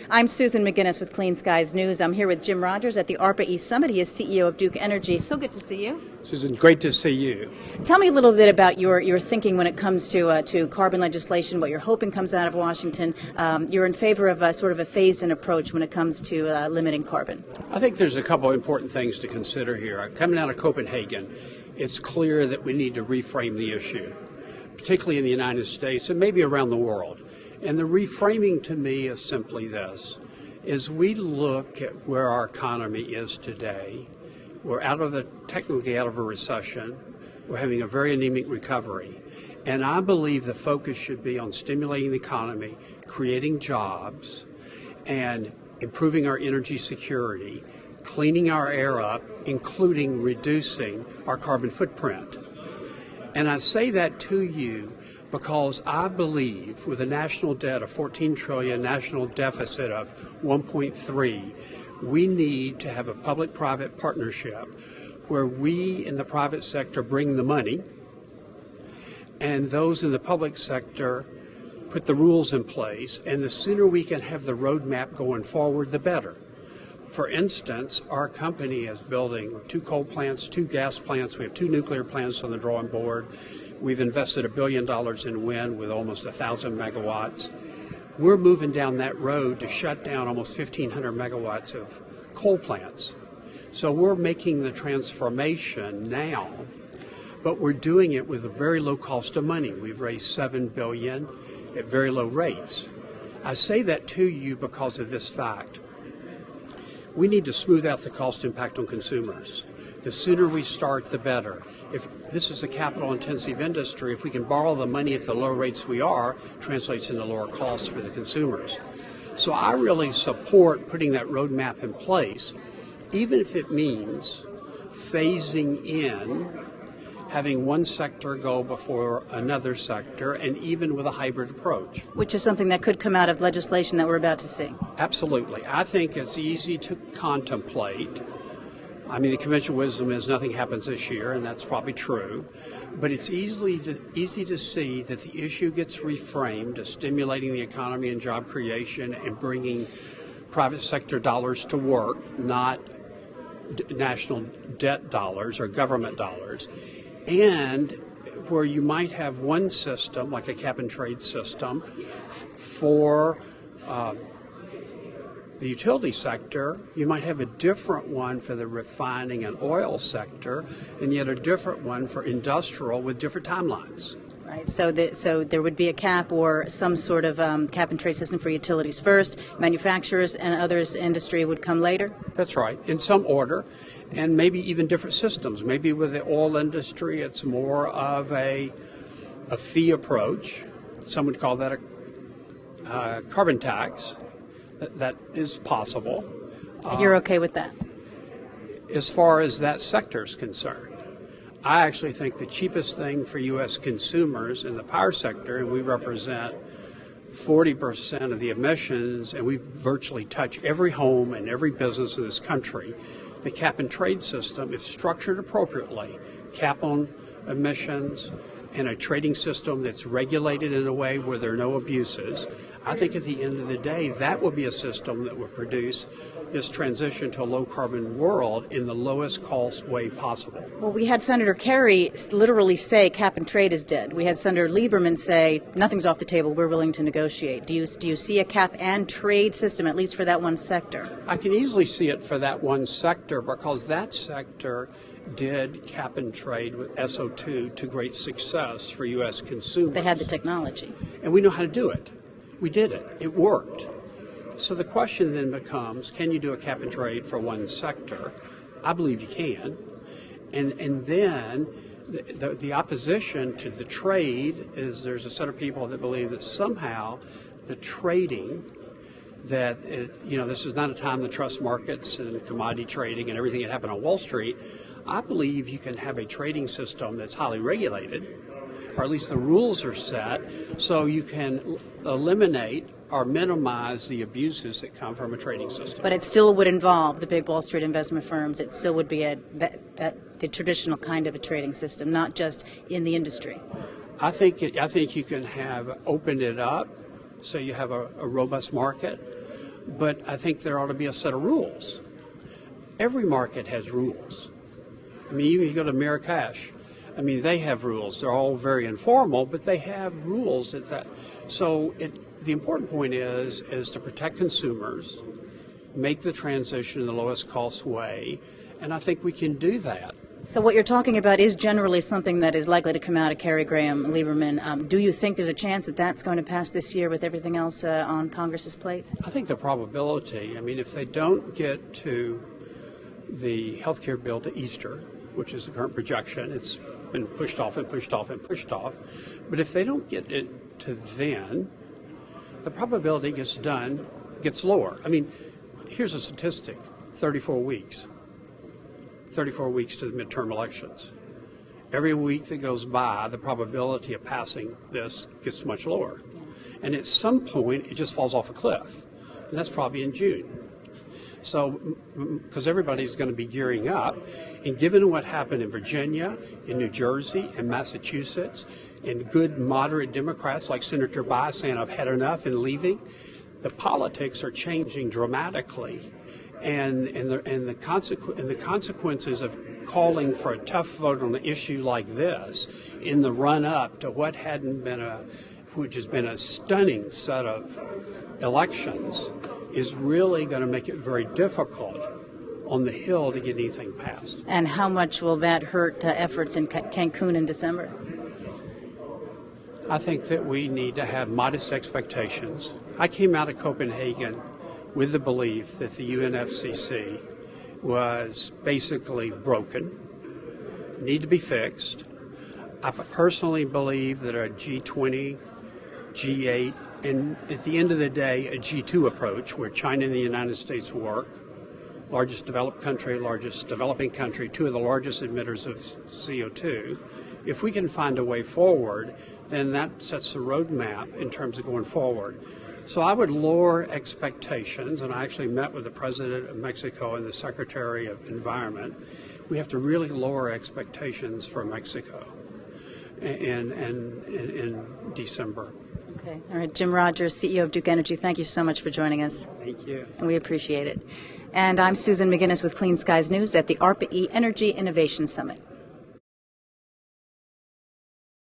I'm Susan McGinnis with Clean Skies News. I'm here with Jim Rogers at the ARPA East Summit. He is CEO of Duke Energy. So good to see you. Susan, great to see you. Tell me a little bit about your thinking when it comes to carbon legislation, what you're hoping comes out of Washington. You're in favor of sort of a phased-in approach when it comes to limiting carbon. I think there's a couple of important things to consider here. Coming out of Copenhagen, it's clear that we need to reframe the issue, particularly in the United States and maybe around the world. And the reframing to me is simply this, is we look at where our economy is today. We're technically out of a recession. We're having a very anemic recovery. And I believe the focus should be on stimulating the economy, creating jobs, and improving our energy security, cleaning our air up, including reducing our carbon footprint. And I say that to you because I believe with a national debt of 14 trillion, national deficit of 1.3, we need to have a public-private partnership where we in the private sector bring the money and those in the public sector put the rules in place, and the sooner we can have the roadmap going forward, the better. For instance, our company is building 2 coal plants, 2 gas plants. We have 2 nuclear plants on the drawing board. We've invested $1 billion in wind with almost 1,000 megawatts. We're moving down that road to shut down almost 1,500 megawatts of coal plants. So we're making the transformation now, but we're doing it with a very low cost of money. We've raised $7 billion at very low rates. I say that to you because of this fact. We need to smooth out the cost impact on consumers. The sooner we start, the better. If this is a capital-intensive industry, if we can borrow the money at the low rates we are, translates into lower costs for the consumers. So I really support putting that roadmap in place, even if it means phasing in, having one sector go before another sector, and even with a hybrid approach. Which is something that could come out of legislation that we're about to see. Absolutely. I think it's easy to contemplate. I mean, the conventional wisdom is nothing happens this year, and that's probably true. But it's easy to see that the issue gets reframed as stimulating the economy and job creation and bringing private sector dollars to work, not national debt dollars or government dollars. And where you might have one system, like a cap and trade system, for the utility sector, you might have a different one for the refining and oil sector, and yet a different one for industrial with different timelines. Right. So there would be a cap or some sort of cap and trade system for utilities first, manufacturers and others, industry would come later? That's right, in some order, and maybe even different systems. Maybe with the oil industry, it's more of a fee approach. Some would call that a carbon tax. That is possible. You're okay with that? As far as that sector is concerned. I actually think the cheapest thing for U.S. consumers in the power sector, and we represent 40% of the emissions, and we virtually touch every home and every business in this country. The cap and trade system, if structured appropriately, cap on emissions, and a trading system that's regulated in a way where there are no abuses, I think at the end of the day, that will be a system that will produce this transition to a low-carbon world in the lowest cost way possible. Well, we had Senator Kerry literally say cap and trade is dead. We had Senator Lieberman say nothing's off the table, we're willing to negotiate. Do you see a cap and trade system, at least for that one sector? I can easily see it for that one sector because that sector did cap and trade with SO2 to great success for U.S. consumers. They had the technology. And we know how to do it. We did it. It worked. So the question then becomes, can you do a cap and trade for one sector? I believe you can. And then the opposition to the trade is there's a set of people that believe that somehow the trading, that this is not a time to trust markets and commodity trading and everything that happened on Wall Street. I believe you can have a trading system that's highly regulated, or at least the rules are set, so you can eliminate or minimize the abuses that come from a trading system. But it still would involve the big Wall Street investment firms. It still would be the traditional kind of a trading system, not just in the industry. I think you can have opened it up so you have a robust market. but I think there ought to be a set of rules. Every market has rules. I mean, even if you go to Marrakesh, I mean, they have rules. They're all very informal, but they have rules at that. So the important point is to protect consumers, make the transition in the lowest cost way, and I think we can do that. So what you're talking about is generally something that is likely to come out of Kerry, Graham, Lieberman. Do you think there's a chance that that's going to pass this year with everything else on Congress's plate? I think the probability, I mean, if they don't get to the health care bill to Easter, which is the current projection, it's been pushed off and pushed off and pushed off. But if they don't get it to then, the probability gets lower. I mean, here's a statistic, 34 weeks. 34 weeks to the midterm elections. Every week that goes by, the probability of passing this gets much lower. And at some point, it just falls off a cliff. And that's probably in June. So, because everybody's going to be gearing up, and given what happened in Virginia, in New Jersey, and Massachusetts, and good moderate Democrats like Senator Bayh saying, I've had enough and leaving, the politics are changing dramatically. And the consequences of calling for a tough vote on an issue like this in the run-up to what which has been a stunning set of elections, is really going to make it very difficult on the Hill to get anything passed. And how much will that hurt efforts in Cancun in December? I think that we need to have modest expectations. I came out of Copenhagen with the belief that the UNFCCC was basically broken, need to be fixed. I personally believe that a G20, G8, and at the end of the day, a G2 approach where China and the United States work, largest developed country, largest developing country, two of the largest emitters of CO2. If we can find a way forward, then that sets the roadmap in terms of going forward. So I would lower expectations, and I actually met with the President of Mexico and the Secretary of Environment. We have to really lower expectations for Mexico in December. Okay. All right. Jim Rogers, CEO of Duke Energy, thank you so much for joining us. Thank you. And we appreciate it. And I'm Susan McGinnis with Clean Skies News at the ARPA-E Energy Innovation Summit.